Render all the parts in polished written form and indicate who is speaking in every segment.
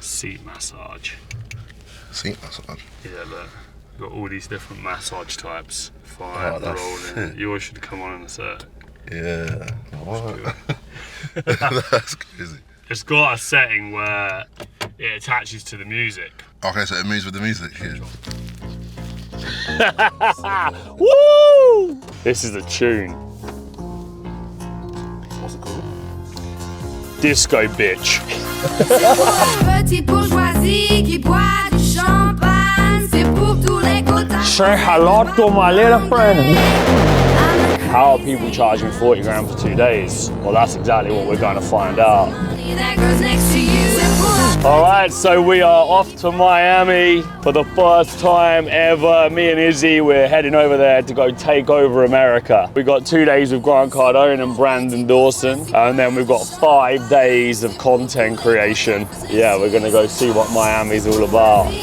Speaker 1: seat massage.
Speaker 2: Seat massage?
Speaker 1: Yeah, look. We've got all these different massage types. Fine, rolling. Yours should come on in a sec.
Speaker 2: Yeah. What? That's crazy.
Speaker 1: It's got a setting where it attaches to the music.
Speaker 2: Okay, so it moves with the music.
Speaker 1: Yeah. Woo! This is a tune. What's it called? Disco Bitch. Say hello to my little friend. How are people charging 40 grand for 2 days? Well, that's exactly what we're going to find out. All right, so we are off to Miami for the first time ever. Me and Izzy, we're heading over there to go take over America. We got 2 days with Grant Cardone and Brandon Dawson, and then we've got 5 days of content creation. Yeah, we're gonna go see what Miami's all about.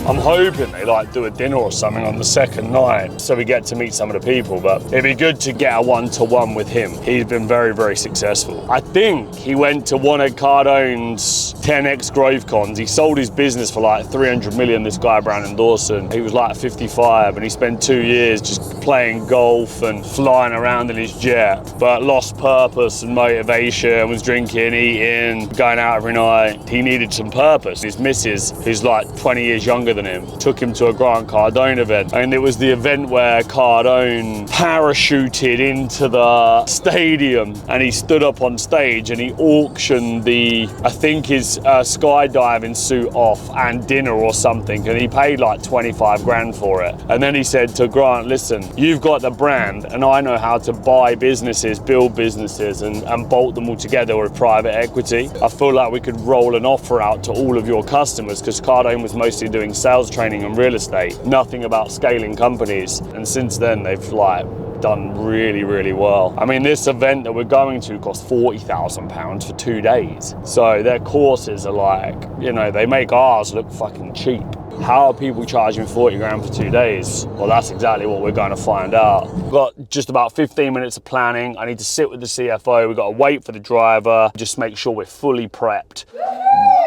Speaker 1: I'm hoping they like do a dinner or something on the second night so we get to meet some of the people, but it'd be good to get a one-to-one with him. He's been very, very successful. I think he went to one of Cardone's 10x growth cons. He sold his business for like 300 million, this guy Brandon Dawson. He was like 55 and he spent 2 years just playing golf and flying around in his jet, but lost purpose and motivation, was drinking, eating, going out every night. He needed some purpose. His missus, who's like 20 years younger than him, took him to a Grant Cardone event, and it was the event where Cardone parachuted into the stadium and he stood up on stage and he auctioned I think his skydiving suit off and dinner or something, and he paid like 25 grand for it. And then he said to Grant, listen, you've got the brand and I know how to buy businesses, build businesses and bolt them all together with private equity. I feel like we could roll an offer out to all of your customers, because Cardone was mostly doing sales training and real estate, nothing about scaling companies. And since then they've like done really, really well. I mean, this event that we're going to cost £40,000 for 2 days. So their courses are like, you know, they make ours look fucking cheap. How are people charging 40 grand for 2 days? Well, that's exactly what we're going to find out. We've got just about 15 minutes of planning. I need to sit with the CFO. We've got to wait for the driver. Just make sure we're fully prepped.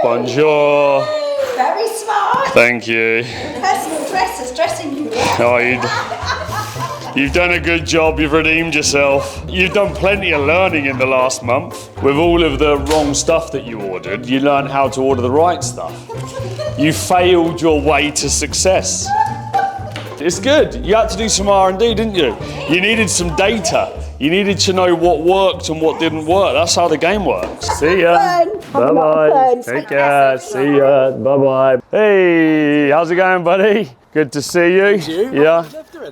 Speaker 1: Bonjour.
Speaker 3: Very smart.
Speaker 1: Thank you.
Speaker 3: Personal dresser's dressing you well.
Speaker 1: Oh, you've done a good job. You've redeemed yourself. You've done plenty of learning in the last month. With all of the wrong stuff that you ordered, you learned how to order the right stuff. You failed your way to success. It's good. You had to do some R&D, didn't you? You needed some data. You needed to know what worked and what didn't work. That's how the game works. See ya. Bye-bye. Take care. See ya. Bye-bye. Hey, how's it going, buddy? Good to see you. Yeah.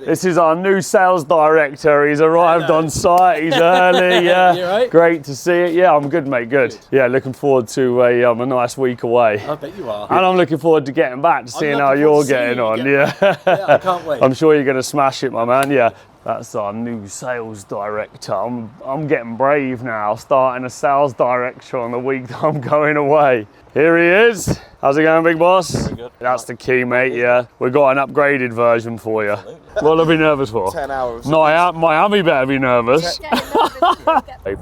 Speaker 1: This is our new sales director. He's arrived on site. He's early. Yeah.
Speaker 4: You right?
Speaker 1: Great to see it. Yeah, I'm good, mate. Good. Yeah, looking forward to a nice week away.
Speaker 4: I bet you are.
Speaker 1: And I'm looking forward to getting back to seeing how you're getting on. Yeah.
Speaker 4: I can't wait.
Speaker 1: I'm sure you're going to smash it, my man. Yeah. That's our new sales director. I'm getting brave now, starting a sales director on the week that I'm going away. Here he is. How's it going, big boss?
Speaker 4: Very good.
Speaker 1: That's the key, mate, yeah. We've got an upgraded version for you. What'll I be nervous for?
Speaker 4: 10 hours.
Speaker 1: Miami better be nervous.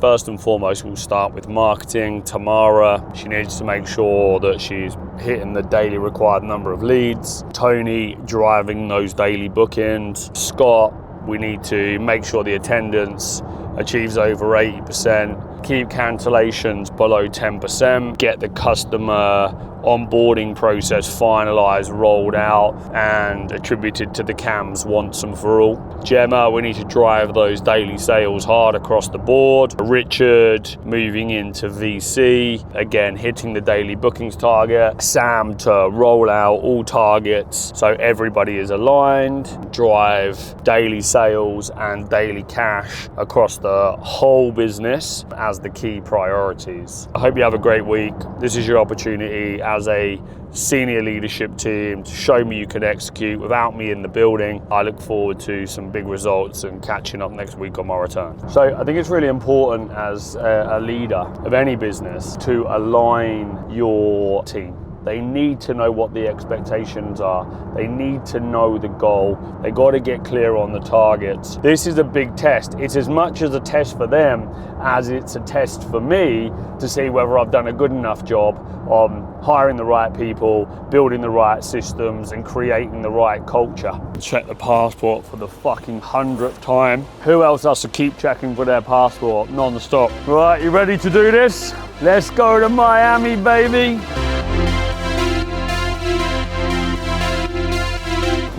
Speaker 1: First and foremost, we'll start with marketing. Tamara, she needs to make sure that she's hitting the daily required number of leads. Tony, driving those daily bookings. Scott, we need to make sure the attendance achieves over 80%, keep cancellations below 10%, get the customer onboarding process finalized, rolled out, and attributed to the CAMs once and for all. Gemma, we need to drive those daily sales hard across the board. Richard, moving into VC, again, hitting the daily bookings target. Sam, to roll out all targets so everybody is aligned. Drive daily sales and daily cash across the whole business as the key priorities. I hope you have a great week. This is your opportunity as a senior leadership team to show me you can execute without me in the building. I look forward to some big results and catching up next week on my return. So I think it's really important as a leader of any business to align your team. They need to know what the expectations are. They need to know the goal. They got to get clear on the targets. This is a big test. It's as much as a test for them as it's a test for me to see whether I've done a good enough job on hiring the right people, building the right systems, and creating the right culture. Check the passport for the fucking 100th time. Who else has to keep checking for their passport non-stop? Right, you ready to do this? Let's go to Miami, baby.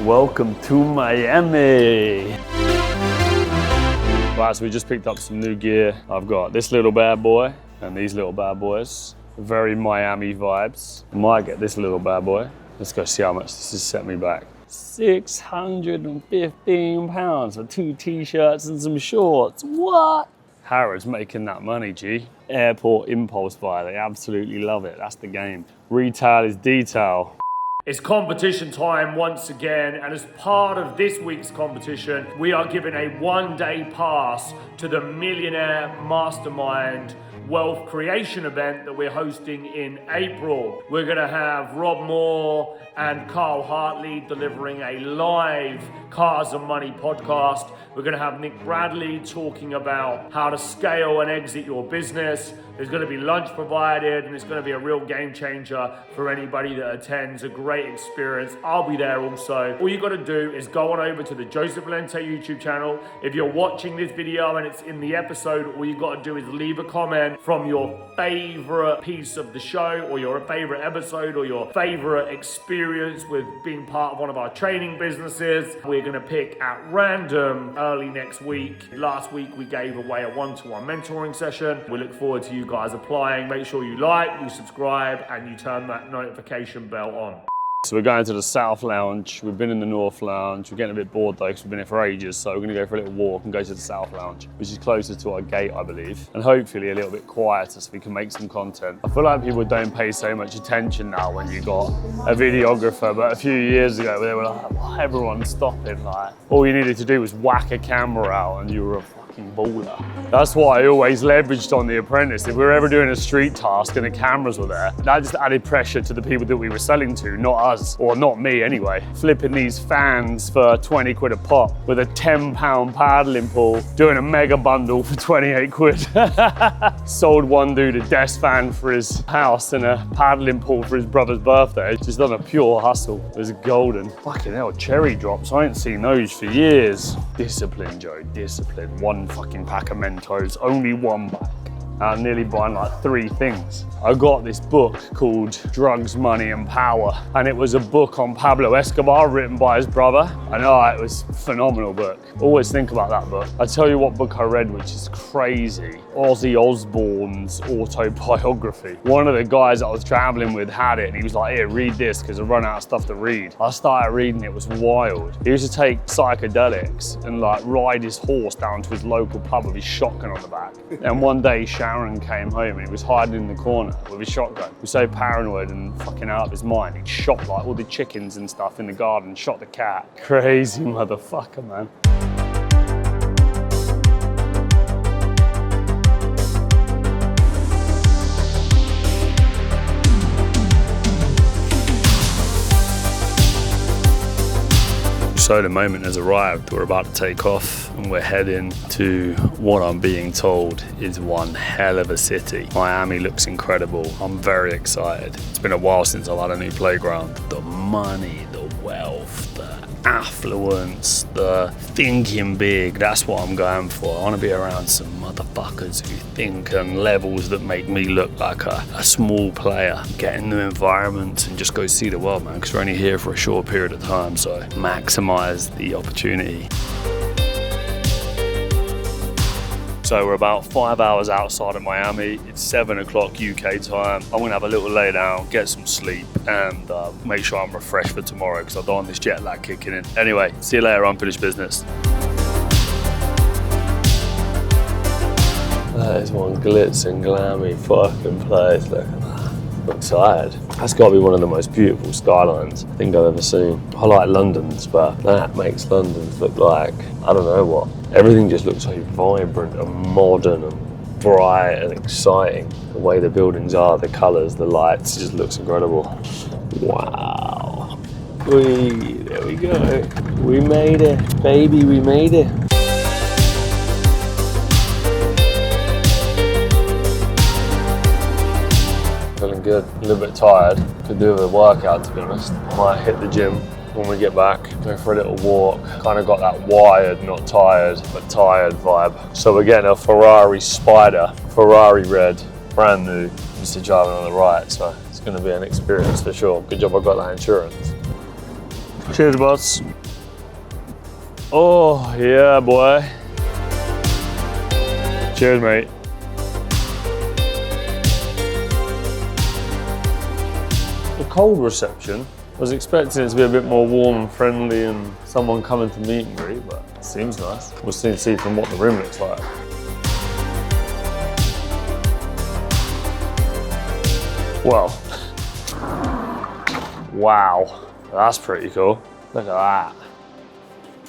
Speaker 1: Welcome to Miami. Right, so we just picked up some new gear. I've got this little bad boy and these little bad boys. Very Miami vibes. Might get this little bad boy. Let's go see how much this has set me back. £615 for 2 t-shirts and some shorts. What? Harrods making that money, G. Airport impulse buy, they absolutely love it. That's the game. Retail is detail. It's competition time once again, and as part of this week's competition, we are giving a 1-day pass to the Millionaire Mastermind Wealth Creation event that we're hosting in April. We're gonna have Rob Moore and Carl Hartley delivering a live Cars and Money podcast. We're gonna have Nick Bradley talking about how to scale and exit your business. There's gonna be lunch provided, and it's gonna be a real game changer for anybody that attends. A great experience. I'll be there also. All you gotta do is go on over to the Joseph Valente YouTube channel. If you're watching this video and it's in the episode, all you gotta do is leave a comment from your favorite piece of the show, or your favorite episode, or your favorite experience with being part of one of our training businesses. We're gonna pick at random early next week. Last week we gave away a 1-to-1 mentoring session. We look forward to you guys applying. Make sure you like, you subscribe, and you turn that notification bell on. So we're going to the South Lounge. We've been in the North Lounge. We're getting a bit bored though because we've been here for ages. So we're going to go for a little walk and go to the South Lounge, which is closer to our gate, I believe, and hopefully a little bit quieter so we can make some content. I feel like people don't pay so much attention now when you got a videographer, but a few years ago they were like, why everyone's stopping? Like, all you needed to do was whack a camera out and you were a fucking baller. That's what I always leveraged on The Apprentice. If we were ever doing a street task and the cameras were there, that just added pressure to the people that we were selling to, not us, or not me anyway. Flipping these fans for 20 quid a pop with a 10-pound paddling pool, doing a mega bundle for 28 quid. Sold one dude a desk fan for his house and a paddling pool for his brother's birthday. Just done a pure hustle. It was golden. Fucking hell, cherry drops. I ain't seen those for years. Discipline, Joe, discipline. One fucking pack of Mentos, only one pack. I'm nearly buying like 3 things. I got this book called Drugs, Money and Power, and it was a book on Pablo Escobar written by his brother. And it was a phenomenal book. Always think about that book. I tell you what book I read, which is crazy. Ozzy Osbourne's autobiography. One of the guys I was traveling with had it, and he was like, here, read this, because I run out of stuff to read. I started reading it, was wild. He used to take psychedelics and like ride his horse down to his local pub with his shotgun on the back. And one day, Sharon came home and he was hiding in the corner with his shotgun. He was so paranoid and fucking out of his mind. He shot like all the chickens and stuff in the garden, shot the cat. Crazy motherfucker, man. So the moment has arrived. We're about to take off and we're heading to what I'm being told is one hell of a city. Miami looks incredible. I'm very excited. It's been a while since I've had a new playground. The money, the wealth, the affluence, the thinking big, that's what I'm going for. I want to be around some motherfuckers who think on levels that make me look like a small player. Get in new environments and just go see the world, man, because we're only here for a short period of time, so maximize the opportunity. So we're about 5 hours outside of Miami. It's 7 o'clock UK time. I'm gonna have a little lay down, get some sleep, and make sure I'm refreshed for tomorrow because I don't want this jet lag kicking in. Anyway, see you later, unfinished business. That is one glitz and glammy fucking place, look at that. I'm excited. That's got to be one of the most beautiful skylines I think I've ever seen. I like London's, but that makes London's look like, I don't know what. Everything just looks so vibrant and modern and bright and exciting. The way the buildings are, the colours, the lights, it just looks incredible. Wow. There we go. We made it, baby, we made it. Feeling good, a little bit tired. Could do with a workout, to be honest. Might hit the gym when we get back, go for a little walk. Kind of got that wired, not tired, but tired vibe. So we're getting a Ferrari Spider, Ferrari red, brand new. Mr. driving on the right, so it's gonna be an experience for sure. Good job I got that insurance. Cheers, boss. Oh, yeah, boy. Cheers, mate. The cold reception, I was expecting it to be a bit more warm and friendly and someone coming to meet me, but it seems nice. We'll soon see from what the room looks like. Well, wow, that's pretty cool. Look at that.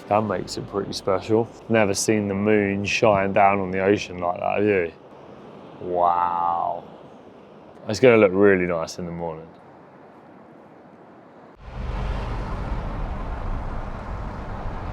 Speaker 1: That makes it pretty special. Never seen the moon shine down on the ocean like that, have you? Wow. It's gonna look really nice in the morning.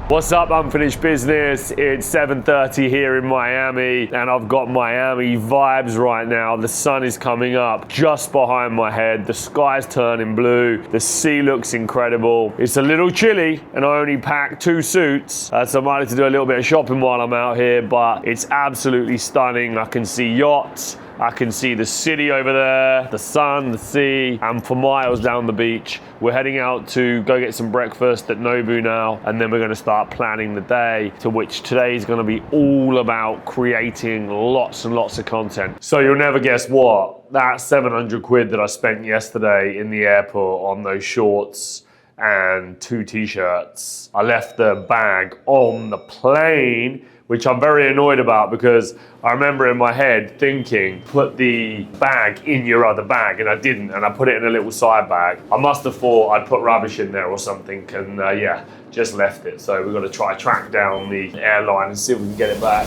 Speaker 1: What's up, Unfinished Business? It's 7:30 here in Miami, and I've got Miami vibes right now. The sun is coming up just behind my head. The sky's turning blue. The sea looks incredible. It's a little chilly, and I only packed 2 suits, so I might have to do a little bit of shopping while I'm out here, but it's absolutely stunning. I can see yachts. I can see the city over there, the sun, the sea, and for miles down the beach. We're heading out to go get some breakfast at Nobu now, and then we're gonna start planning the day, to which today is gonna be all about creating lots and lots of content. So you'll never guess what, that 700 quid that I spent yesterday in the airport on those shorts and 2 t-shirts, I left the bag on the plane, which I'm very annoyed about because I remember in my head thinking, put the bag in your other bag, and I didn't, and I put it in a little side bag. I must have thought I'd put rubbish in there or something, and yeah, just left it. So we've got to try track down the airline and see if we can get it back.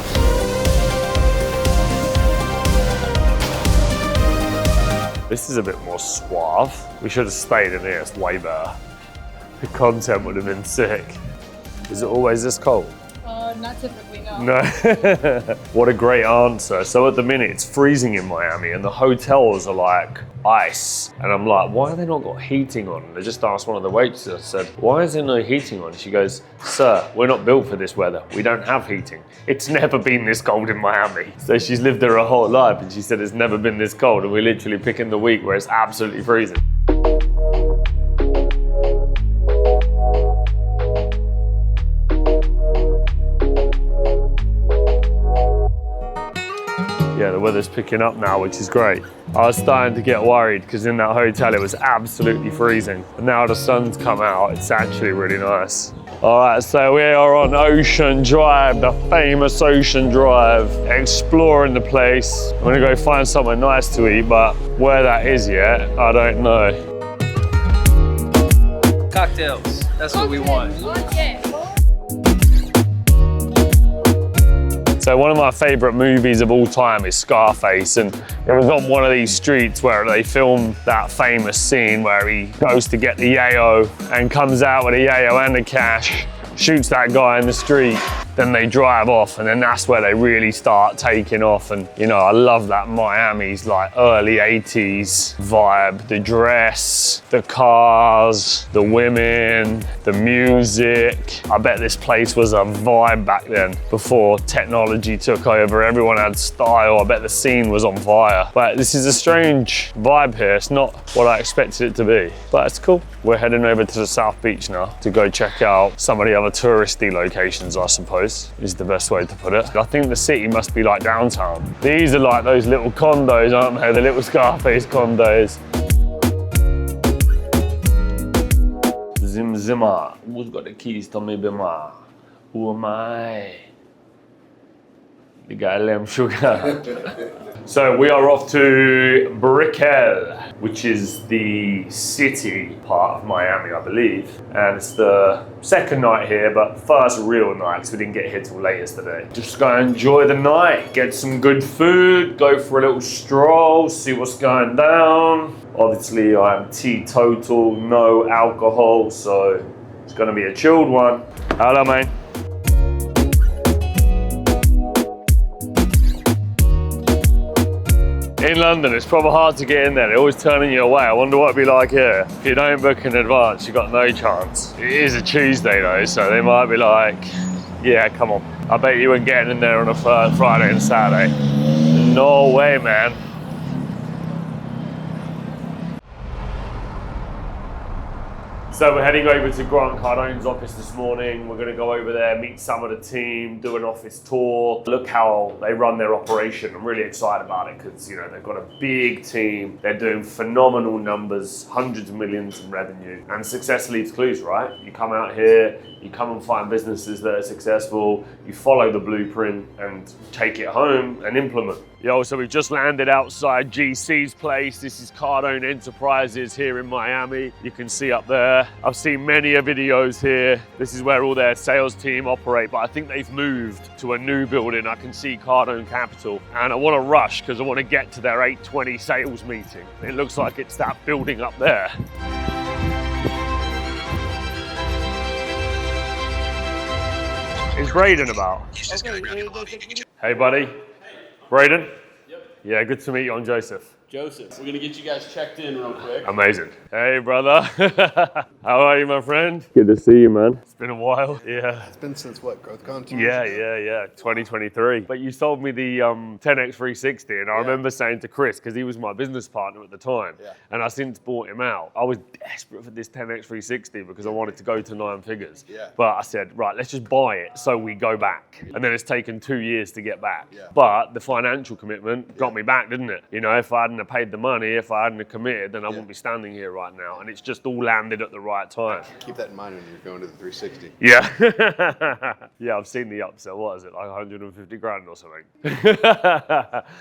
Speaker 1: This is a bit more suave. We should have stayed in here, it's way better. The content would have been sick. Is it always this cold?
Speaker 3: Not typically, no.
Speaker 1: No. What a great answer. So at the minute it's freezing in Miami and the hotels are like ice. And I'm like, why have they not got heating on? And I just asked one of the waitresses, I said, why is there no heating on? She goes, sir, we're not built for this weather. We don't have heating. It's never been this cold in Miami. So she's lived there her whole life and she said it's never been this cold, and we're literally picking the week where it's absolutely freezing. Yeah, the weather's picking up now, which is great. I was starting to get worried because in that hotel it was absolutely freezing. And now the sun's come out, it's actually really nice. All right, so we are on Ocean Drive, the famous Ocean Drive, exploring the place. I'm gonna go find somewhere nice to eat, but where that is yet, I don't know.
Speaker 4: Cocktails, that's what we want.
Speaker 1: So one of my favorite movies of all time is Scarface, and it was on one of these streets where they filmed that famous scene where he goes to get the yayo and comes out with a yayo and the cash, shoots that guy in the street, then they drive off, and then that's where they really start taking off. And you know, I love that Miami's like early 80s vibe, the dress, the cars, the women, the music. I bet this place was a vibe back then before technology took over. Everyone had style. I bet the scene was on fire. But this is a strange vibe here. It's not what I expected it to be, but it's cool. We're heading over to the South Beach now to go check out some of the other touristy locations, I suppose, is the best way to put it. I think the city must be like downtown. These are like those little condos, aren't they? The little Scarface condos. Zim Zimmer. Who's got the keys to me bima? Who am I? You got a lamb sugar. So we are off to Brickell, which is the city part of Miami, I believe. And it's the second night here, but first real night, because we didn't get here till late yesterday. Just gonna enjoy the night, get some good food, go for a little stroll, see what's going down. Obviously, I'm teetotal, no alcohol, so it's gonna be a chilled one. Hello, mate. In London, it's probably hard to get in there. They're always turning you away. I wonder what it'd be like here. If you don't book in advance, you've got no chance. It is a Tuesday though, so they might be like, yeah, come on. I bet you weren't getting in there on a Friday and Saturday. No way, man. So we're heading over to Grant Cardone's office this morning. We're going to go over there, meet some of the team, do an office tour, look how they run their operation. I'm really excited about it because, you know, they've got a big team. They're doing phenomenal numbers, hundreds of millions in revenue, and success leaves clues, right? You come out here, you come and find businesses that are successful, you follow the blueprint and take it home and implement. Yo, so we've just landed outside GC's place. This is Cardone Enterprises here in Miami. You can see up there. I've seen many videos here. This is where all their sales team operate, but I think they've moved to a new building. I can see Cardone Capital, and I want to rush because I want to get to their 8:20 sales meeting. It looks like it's that building up there. Is Braden about? Okay. Hey, buddy. Braden?
Speaker 5: Yep.
Speaker 1: Yeah, good to meet you. I'm Joseph.
Speaker 5: Joseph, we're gonna get you guys checked in real quick.
Speaker 1: Amazing. Hey, brother. How are you, my friend? Good to see you, man. It's been a while. Yeah.
Speaker 2: It's been since what, GrowthCon?
Speaker 1: Yeah. 2023. But you sold me the 10X 360, and I remember saying to Chris, because he was my business partner at the time, and I since bought him out. I was desperate for this 10X 360 because I wanted to go to 9 figures.
Speaker 2: Yeah.
Speaker 1: But I said, right, let's just buy it so we go back. And then it's taken 2 years to get back. But the financial commitment got me back, didn't it? You know, if I hadn't have paid the money, if I hadn't have committed, then I wouldn't be standing here right now. And it's just all landed at the right time.
Speaker 2: Keep that in mind when you're going to the 360.
Speaker 1: Yeah. Yeah, I've seen the upsell. What is it, like 150 grand or something?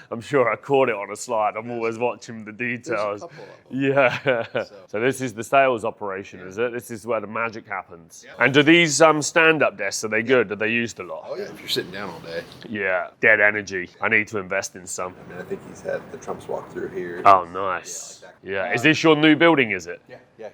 Speaker 1: I'm sure I caught it on a slide. I'm always watching the details.
Speaker 2: There's a couple of them.
Speaker 1: Yeah. So this is the sales operation, is it? This is where the magic happens. And do these stand-up desks, are they good? Are they used a lot?
Speaker 2: Oh yeah, if you're sitting down all day.
Speaker 1: Yeah, dead energy. I need to invest in some.
Speaker 2: I mean, I think he's had the Trumps walk through here.
Speaker 1: Oh, nice. Yeah. Is this your new building, is it?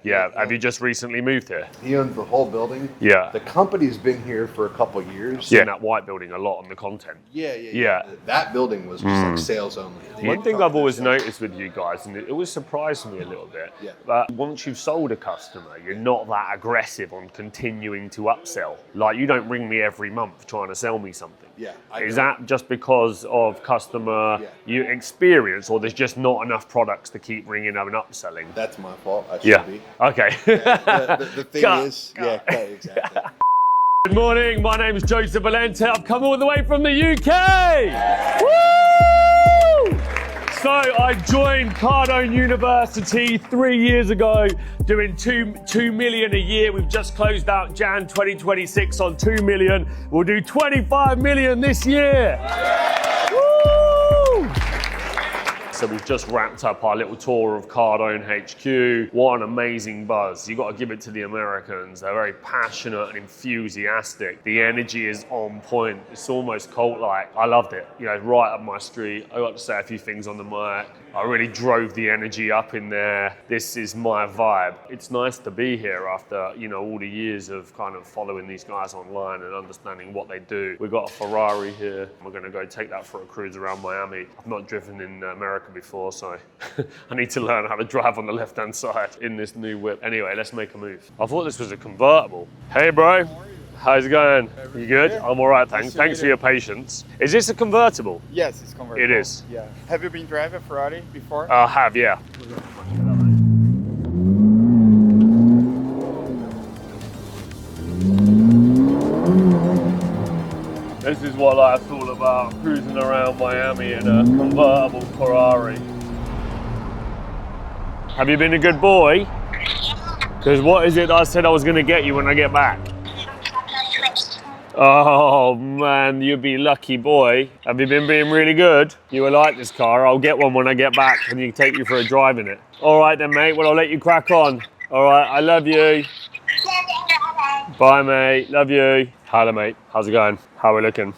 Speaker 2: Yeah.
Speaker 1: Have you just recently moved here?
Speaker 2: He owns the whole building.
Speaker 1: Yeah.
Speaker 2: The company's been here for a couple years.
Speaker 1: Yeah, that white building a lot on the content.
Speaker 2: Yeah. That building was just like sales only.
Speaker 1: One thing I've always noticed with you guys, and it always surprised me a little bit, but once you've sold a customer, you're not that aggressive on continuing to upsell. Like, you don't ring me every month trying to sell me something. Is that just because of customer experience, or there's just not enough products to keep ringing up and upselling?
Speaker 2: That's my fault. I should be.
Speaker 1: Okay.
Speaker 2: The thing is, exactly.
Speaker 1: Good morning, my name is Joseph Valente. I've come all the way from the UK. Woo! So I joined Cardone University 3 years ago, doing 2 million a year. We've just closed out Jan 2026 on 2 million. We'll do 25 million this year. Woo! So we've just wrapped up our little tour of Cardone HQ. What an amazing buzz. You've got to give it to the Americans. They're very passionate and enthusiastic. The energy is on point. It's almost cult-like. I loved it. You know, right up my street. I got to say a few things on the mic. I really drove the energy up in there. This is my vibe. It's nice to be here after, you know, all the years of kind of following these guys online and understanding what they do. We've got a Ferrari here. We're going to go take that for a cruise around Miami. I've not driven in America before, so I need to learn how to drive on the left-hand side in this new whip. Anyway, let's make a move. I thought this was a convertible. Hey, bro. How's it going? You good? I'm all right, thanks. Thanks for your patience. Is this a convertible?
Speaker 6: Yes, it's convertible.
Speaker 1: It is?
Speaker 6: Yeah. Have you been driving a Ferrari before?
Speaker 1: I have, yeah. This is what life's all about, cruising around Miami in a convertible Ferrari. Have you been a good boy? Because what is it I said I was going to get you when I get back? Oh man, you'd be lucky boy. Have you been being really good? You will like this car. I'll get one when I get back and you take you for a drive in it. All right then, mate. Well, I'll let you crack on. All right, I love you. Bye, mate. Love you. Hello, mate. How's it going? How are we looking?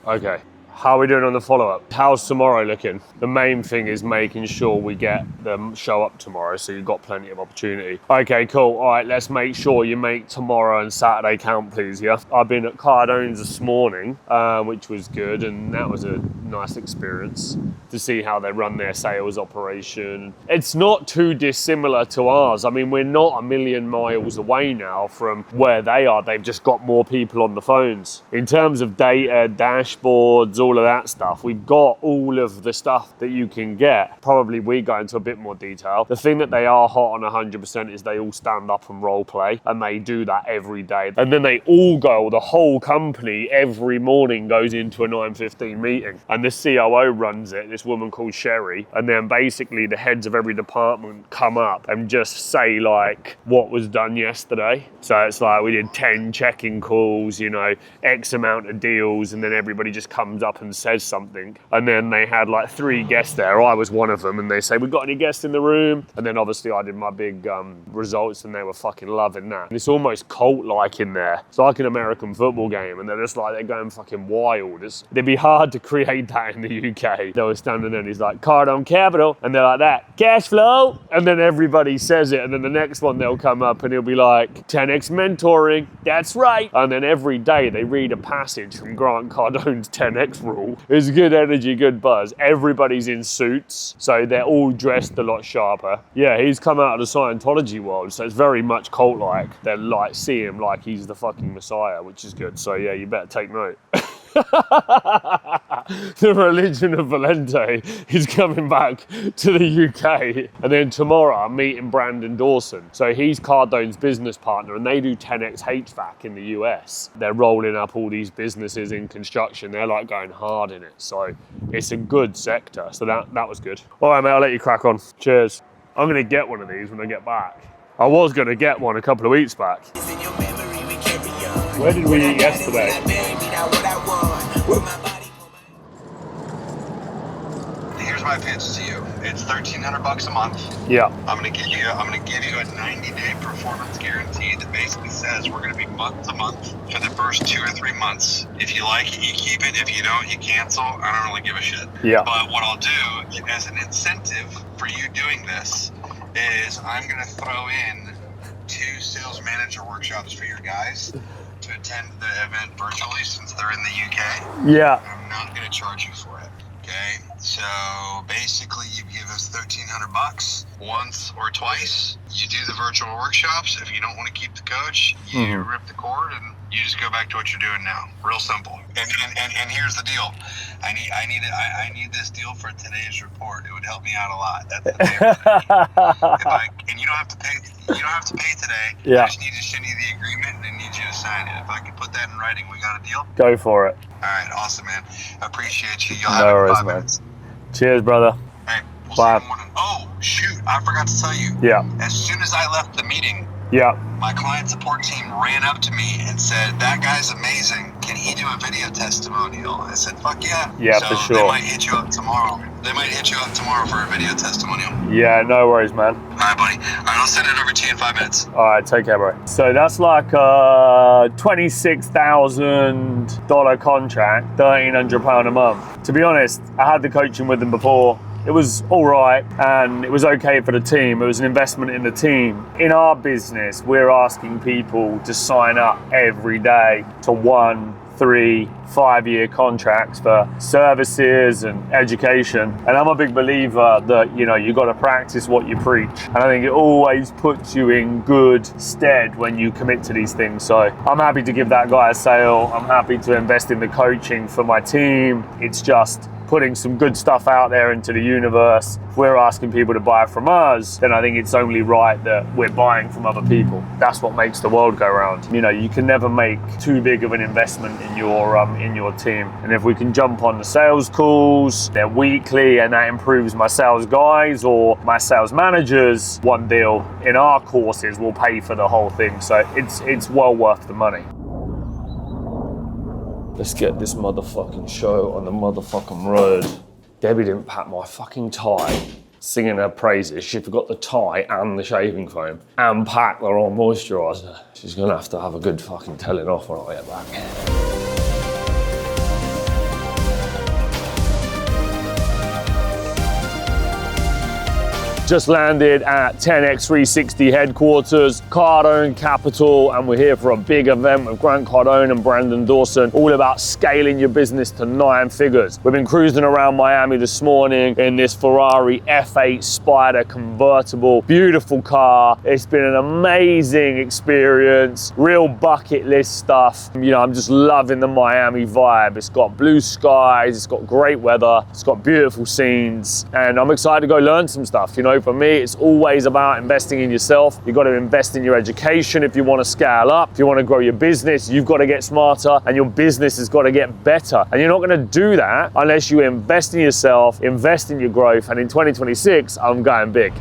Speaker 1: Okay. How are we doing on the follow-up? How's tomorrow looking? The main thing is making sure we get them show up tomorrow, so you've got plenty of opportunity. Okay, cool. All right, let's make sure you make tomorrow and Saturday count, please, yeah? I've been at Cardone's this morning, which was good, and that was a nice experience to see how they run their sales operation. It's not too dissimilar to ours. I mean, we're not a million miles away now from where they are. They've just got more people on the phones. In terms of data, dashboards, all of that stuff, we've got all of the stuff that you can get. Probably we go into a bit more detail. The thing that they are hot on 100% is they all stand up and role play, and they do that every day. And then they all go, the whole company every morning goes into a 9:15 meeting, and the COO runs it, this woman called Sherry, and then basically the heads of every department come up and just say like what was done yesterday. So it's like we did 10 check-in calls, you know, X amount of deals, and then everybody just comes up and says something. And then they had like 3 guests there. I was one of them, and they say, "We got any guests in the room?" And then obviously I did my big results, and they were fucking loving that. And it's almost cult-like in there. It's like an American football game, and they're just like, they're going fucking wild. It'd be hard to create that in the UK. They were standing there and he's like, "Cardone Capital," and they're like that, "Cash flow," and then everybody says it, and then the next one they'll come up and he'll be like, "10x mentoring, that's right." And then every day they read a passage from Grant Cardone's 10x rule. It's good energy, good buzz. Everybody's in suits, so they're all dressed a lot sharper. Yeah, he's come out of the Scientology world, so it's very much cult-like. They like see him like he's the fucking messiah, which is good. So yeah, you better take note. The religion of Valente is coming back to the UK. And then tomorrow I'm meeting Brandon Dawson. So he's Cardone's business partner, and they do 10x HVAC in the US. They're rolling up all these businesses in construction. They're like going hard in it. So it's a good sector. So that was good. All right, mate, I'll let you crack on. Cheers. I'm gonna get one of these when I get back. I was gonna get one a couple of weeks back. Where did we eat yesterday?
Speaker 7: Here's my pitch to you. It's $1,300 a month.
Speaker 1: Yeah.
Speaker 7: I'm gonna give you a 90-day performance guarantee that basically says we're gonna be month to month for the first 2 or 3 months. If you like it, you keep it. If you don't, you cancel. I don't really give a shit.
Speaker 1: Yeah.
Speaker 7: But what I'll do as an incentive for you doing this is I'm gonna throw in 2 sales manager workshops for your guys to attend the event virtually since they're in the UK.
Speaker 1: Yeah.
Speaker 7: I'm not going to charge you for it. Okay. So basically, you give us $1,300 once or twice. You do the virtual workshops. If you don't want to keep the coach, you rip the cord and you just go back to what you're doing now. Real simple. And here's the deal. I need this deal for today's report. It would help me out a lot. That's the favor. And you don't have to pay. You don't have to pay today.
Speaker 1: Yeah.
Speaker 7: I just need to send you the agreement and need you to sign it. If I can put that in writing, we got a deal.
Speaker 1: Go for it.
Speaker 7: All right, awesome, man. I appreciate you. You'll
Speaker 1: No
Speaker 7: have it in
Speaker 1: worries,
Speaker 7: 5
Speaker 1: man.
Speaker 7: minutes.
Speaker 1: Cheers, brother.
Speaker 7: All right, we'll
Speaker 1: Bye.
Speaker 7: see you in the morning. Oh, shoot, I forgot to tell you.
Speaker 1: Yeah.
Speaker 7: As soon as I left the meeting,
Speaker 1: Yeah.
Speaker 7: my client support team ran up to me and said, "That guy's amazing. Can he do a video testimonial?" I said, "Fuck yeah."
Speaker 1: Yeah,
Speaker 7: so
Speaker 1: for sure.
Speaker 7: They might hit you up tomorrow. For a video testimonial.
Speaker 1: Yeah, no worries, man.
Speaker 7: All right, buddy. All right, I'll send it over to you in 5 minutes.
Speaker 1: All right, take care, bro. So that's like a $26,000 contract, £1,300 a month. To be honest, I had the coaching with them before. It was all right, and it was okay for the team. It was an investment in the team. In our business, we're asking people to sign up every day to 1, 3, 5-year contracts for services and education. And I'm a big believer that, you know, you got to practice what you preach. And I think it always puts you in good stead when you commit to these things. So I'm happy to give that guy a sale. I'm happy to invest in the coaching for my team. It's just putting some good stuff out there into the universe. If we're asking people to buy from us, then I think it's only right that we're buying from other people. That's what makes the world go round. You know, you can never make too big of an investment in your team. And if we can jump on the sales calls, they're weekly, and that improves my sales guys or my sales managers, one deal in our courses will pay for the whole thing. So it's well worth the money. Let's get this motherfucking show on the motherfucking road. Debbie didn't pack my fucking tie. Singing her praises, she forgot the tie and the shaving foam and packed the wrong moisturiser. She's gonna have to have a good fucking telling off when I get back. Just landed at 10x360 headquarters, Cardone Capital, and we're here for a big event with Grant Cardone and Brandon Dawson, all about scaling your business to 9 figures. We've been cruising around Miami this morning in this Ferrari F8 Spider convertible, beautiful car. It's been an amazing experience, real bucket list stuff. You know, I'm just loving the Miami vibe. It's got blue skies, it's got great weather, it's got beautiful scenes, and I'm excited to go learn some stuff. You know, for me, it's always about investing in yourself. You've got to invest in your education if you want to scale up. If you want to grow your business, you've got to get smarter, and your business has got to get better. And you're not going to do that unless you invest in yourself, invest in your growth. And in 2026, I'm going big.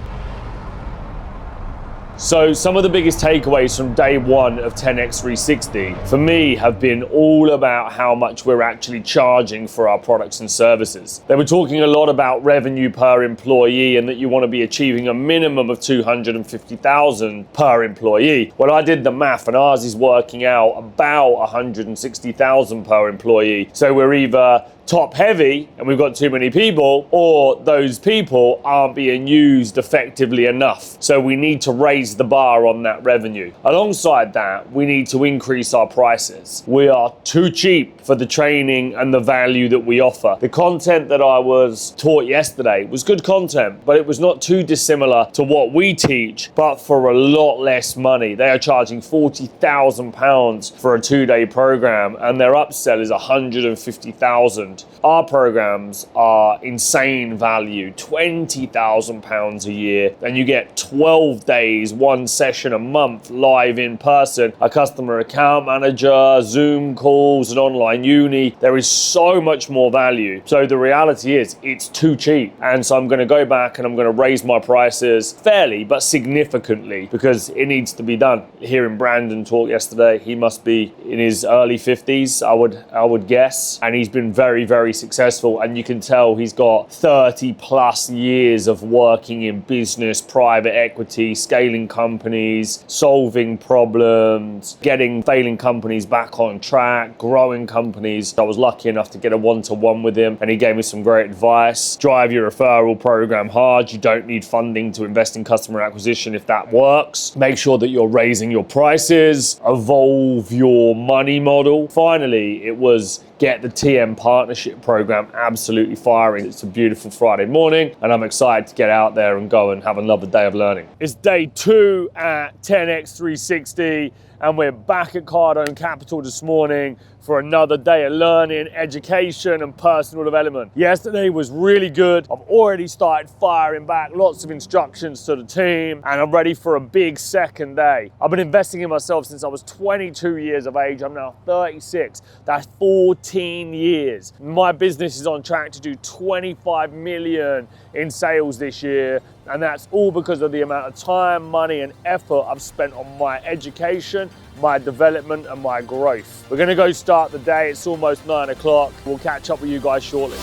Speaker 1: So some of the biggest takeaways from day one of 10x360 for me have been all about how much we're actually charging for our products and services. They were talking a lot about revenue per employee and that you want to be achieving a minimum of 250,000 per employee. Well, I did the math and ours is working out about 160,000 per employee. So we're either top heavy and we've got too many people, or those people aren't being used effectively enough. So we need to raise the bar on that revenue. Alongside that, we need to increase our prices. We are too cheap for the training and the value that we offer. The content that I was taught yesterday was good content, but it was not too dissimilar to what we teach, but for a lot less money. They are charging £40,000 for a 2-day program, and their upsell is 150,000. Our programs are insane value, £20,000 a year, and you get 12 days, 1 session a month live in person, a customer account manager, Zoom calls, an online uni. There is so much more value. So the reality is it's too cheap. And so I'm going to go back and I'm going to raise my prices fairly, but significantly, because it needs to be done. Hearing Brandon talk yesterday, he must be in his early 50s, I would guess. And he's been very, very successful. And you can tell he's got 30 plus years of working in business, private equity, scaling companies, solving problems, getting failing companies back on track, growing companies. I was lucky enough to get a one-to-one with him, and he gave me some great advice. Drive your referral program hard. You don't need funding to invest in customer acquisition if that works. Make sure that you're raising your prices, evolve your money model. Finally, it was get the TM partnership program absolutely firing. It's a beautiful Friday morning, and I'm excited to get out there and go and have another day of learning. It's day 2 at 10x360, and we're back at Cardone Capital this morning for another day of learning, education, and personal development. Yesterday was really good. I've already started firing back lots of instructions to the team, and I'm ready for a big second day. I've been investing in myself since I was 22 years of age. I'm now 36. That's 14 years. My business is on track to do 25 million in sales this year, and that's all because of the amount of time, money, and effort I've spent on my education, my development, and my growth. We're gonna go start the day. It's almost 9 o'clock. We'll catch up with you guys shortly.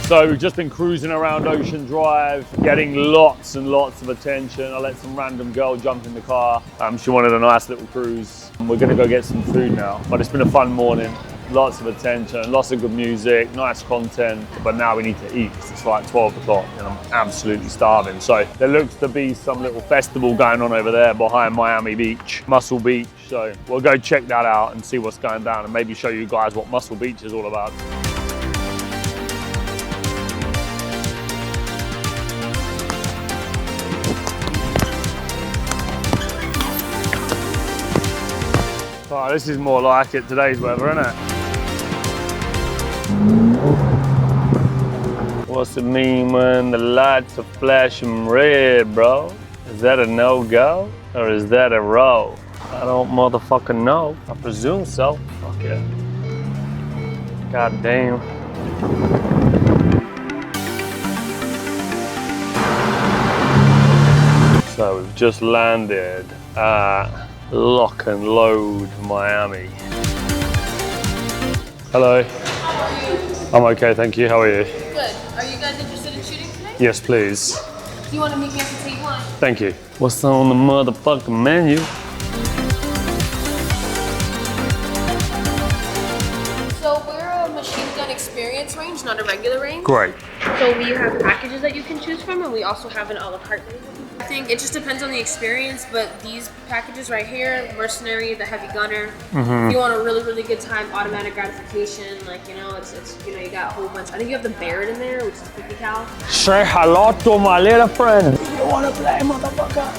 Speaker 1: So we've just been cruising around Ocean Drive, getting lots and lots of attention. I let some random girl jump in the car. She wanted a nice little cruise. We're gonna go get some food now, but it's been a fun morning. Lots of attention, lots of good music, nice content, but now we need to eat because it's like 12 o'clock and I'm absolutely starving. So there looks to be some little festival going on over there behind Miami Beach, Muscle Beach. So we'll go check that out and see what's going down and maybe show you guys what Muscle Beach is all about. Oh, this is more like it, today's weather, isn't it? What's it mean when the lights are flashing red, bro? Is that a no-go or is that a roll? I don't motherfucking know. I presume so. Fuck yeah. God damn. have just landed at Lock and Load, Miami. Hello.
Speaker 3: How are you?
Speaker 1: I'm okay, thank you. How are you?
Speaker 3: Good. Are you guys interested in shooting today?
Speaker 1: Yes, please.
Speaker 3: Do you want to meet me at the table?
Speaker 1: Thank you. What's on the motherfucking menu?
Speaker 3: So we're a machine gun experience range, not a regular range.
Speaker 1: Great.
Speaker 3: So we have packages that you can choose from, and we also have an a la carte menu. I think it just depends on the experience, but these packages right here, mercenary, the heavy gunner, if you want a really, really good time, automatic gratification, like, you know, it's you know, you got a whole bunch. I think you have the Barrett in there, which is 50 cal.
Speaker 1: Say hello to my little friend. You wanna play, motherfucker?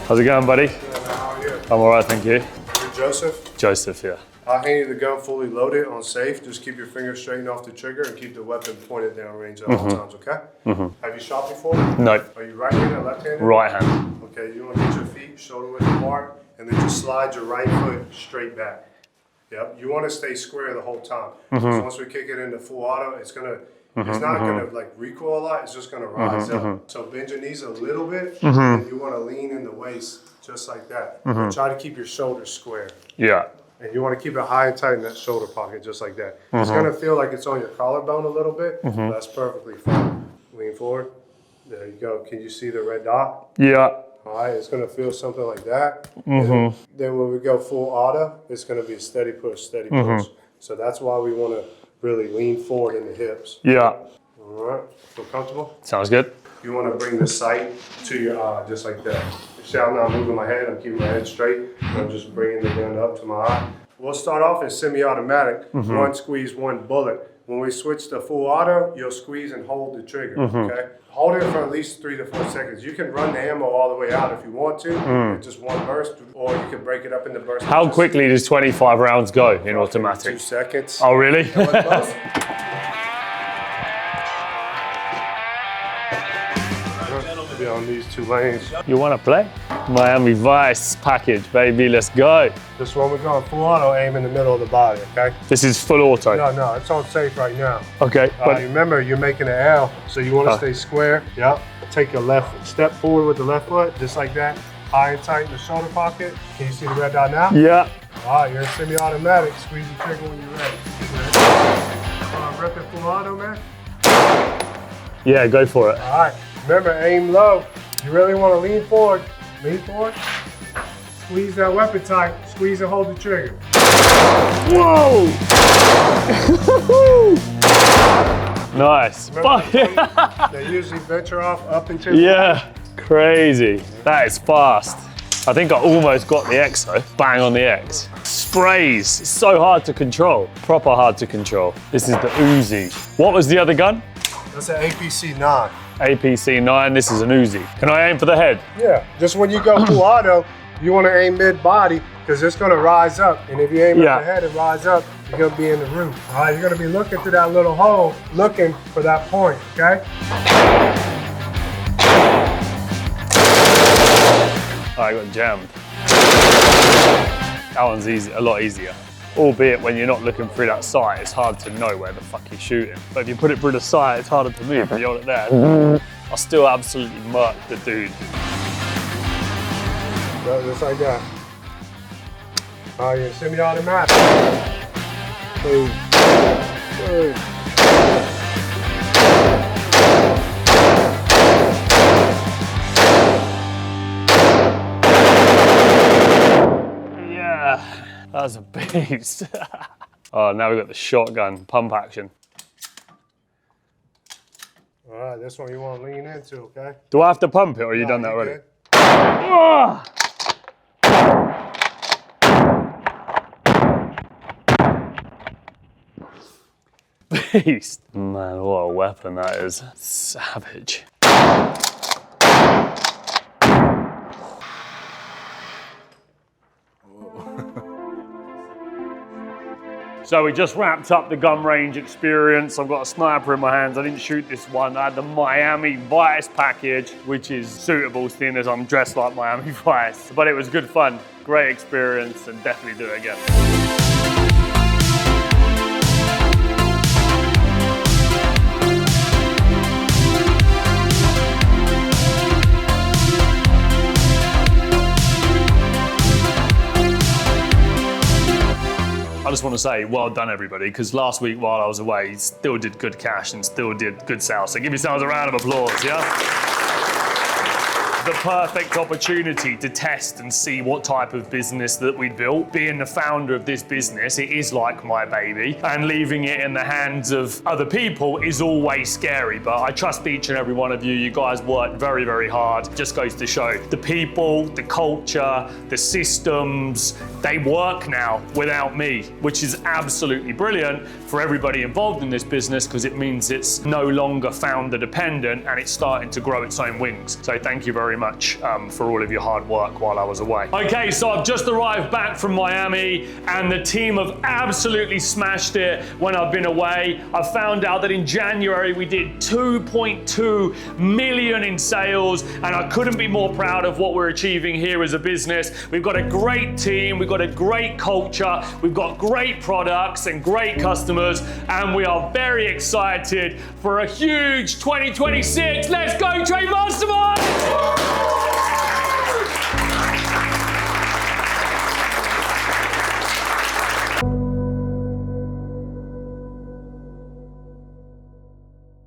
Speaker 1: How's it going, buddy?
Speaker 8: How are you?
Speaker 1: I'm alright, thank you.
Speaker 8: You're Joseph.
Speaker 1: Joseph, yeah.
Speaker 8: I'll hand you the gun fully loaded on safe. Just keep your fingers straightened off the trigger and keep the weapon pointed down range at all times, okay? Have you shot before?
Speaker 1: No,
Speaker 8: Are you right-handed or left-handed?
Speaker 1: right hand.
Speaker 8: Okay, you want to get your feet shoulder width apart and then just slide your right foot straight back. Yep, you want to stay square the whole time. So once we kick it into full auto, it's gonna, it's not gonna like recoil a lot, it's just gonna rise up. So bend your knees a little bit and you want to lean in the waist just like that. Try to keep your shoulders square.
Speaker 1: Yeah.
Speaker 8: And you want to keep it high and tight in that shoulder pocket, just like that. It's going to feel like it's on your collarbone a little bit, but that's perfectly fine. Lean forward. There you go. Can you see the red dot?
Speaker 1: Yeah.
Speaker 8: All right, it's going to feel something like that. And then when we go full auto, it's going to be a steady push, steady push. So that's why we want to really lean forward in the hips.
Speaker 1: Yeah.
Speaker 8: All right, feel comfortable?
Speaker 1: Sounds good.
Speaker 8: You want to bring the sight to your eye, just like that. See, I'm not moving my head, I'm keeping my head straight. I'm just bringing the gun up to my eye. We'll start off in semi-automatic, one squeeze, one bullet. When we switch to full auto, you'll squeeze and hold the trigger, okay? Hold it for at least 3 to 4 seconds. You can run the ammo all the way out if you want to, with just one burst, or you can break it up into bursts.
Speaker 1: How quickly does 25 rounds go in
Speaker 8: 2
Speaker 1: automatic?
Speaker 8: seconds.
Speaker 1: Oh, really?
Speaker 8: Be on these 2 lanes.
Speaker 1: You want to play? Miami Vice package, baby. Let's go.
Speaker 8: This one we're going full auto, aim in the middle of the body, okay?
Speaker 1: This is full auto.
Speaker 8: No, it's on safe right now.
Speaker 1: Okay, but
Speaker 8: Remember, you're making an L, so you want to stay square. Yep. Take your left step forward with the left foot, just like that. High and tight in the shoulder pocket. Can you see the red dot now?
Speaker 1: yeah.
Speaker 8: All right, you're in semi-automatic. Squeeze the trigger when you're ready. Rip it full auto, man.
Speaker 1: Yeah, go for it.
Speaker 8: All right. Remember, aim low. You really want to lean forward. Lean forward. Squeeze that weapon tight. Squeeze and hold the trigger.
Speaker 1: Whoa! Nice.
Speaker 8: Remember,
Speaker 1: Fuck yeah.
Speaker 8: They usually venture off up into
Speaker 1: Yeah, crazy. That is fast. I think I almost got the X though. Bang on the X. Sprays, so hard to control. Proper hard to control. This is the Uzi. What was the other gun?
Speaker 8: That's an APC-9.
Speaker 1: APC-9, this is an Uzi. Can I aim for the head?
Speaker 8: Yeah, just when you go full auto, you want to aim mid-body because it's going to rise up. And if you aim at the head and rise up, you're going to be in the roof. All right, you're going to be looking through that little hole, looking for that point, okay?
Speaker 1: I got jammed. That one's easy, a lot easier. Albeit when you're not looking through that sight, it's hard to know where the fuck you're shooting. But if you put it through the sight, it's harder to move. If you hold it there, I still absolutely murked the dude.
Speaker 8: Just like that. All right, you're semi-automatic. Boom. Boom.
Speaker 1: That was a beast. Oh, now we've got the shotgun pump action.
Speaker 8: All right, this one you want to lean into, okay?
Speaker 1: Do I have to pump it or you done that already?
Speaker 8: Good.
Speaker 1: Ah! Beast. Man, what a weapon that is. Savage. So we just wrapped up the gun range experience. I've got a sniper in my hands. I didn't shoot this one. I had the Miami Vice package, which is suitable seeing as I'm dressed like Miami Vice. But it was good fun, great experience, and definitely do it again. just want to say well done, everybody, because last week while I was away, still did good cash and still did good sales. So give yourselves a round of applause, yeah? The perfect opportunity to test and see what type of business that we built. Being the founder of this business, it is like my baby, and leaving it in the hands of other people is always scary, but I trust each and every one of you. You guys worked very, very hard. Just goes to show the people, the culture, the systems, they work now without me, which is absolutely brilliant for everybody involved in this business, because it means it's no longer founder dependent and it's starting to grow its own wings. So thank you very much for all of your hard work while I was away. Okay, so I've just arrived back from Miami and the team have absolutely smashed it when I've been away. I found out that in January we did 2.2 million in sales, and I couldn't be more proud of what we're achieving here as a business. We've got a great team, we've got a great culture, we've got great products and great customers, and we are very excited for a huge 2026. Let's go, Trade Mastermind!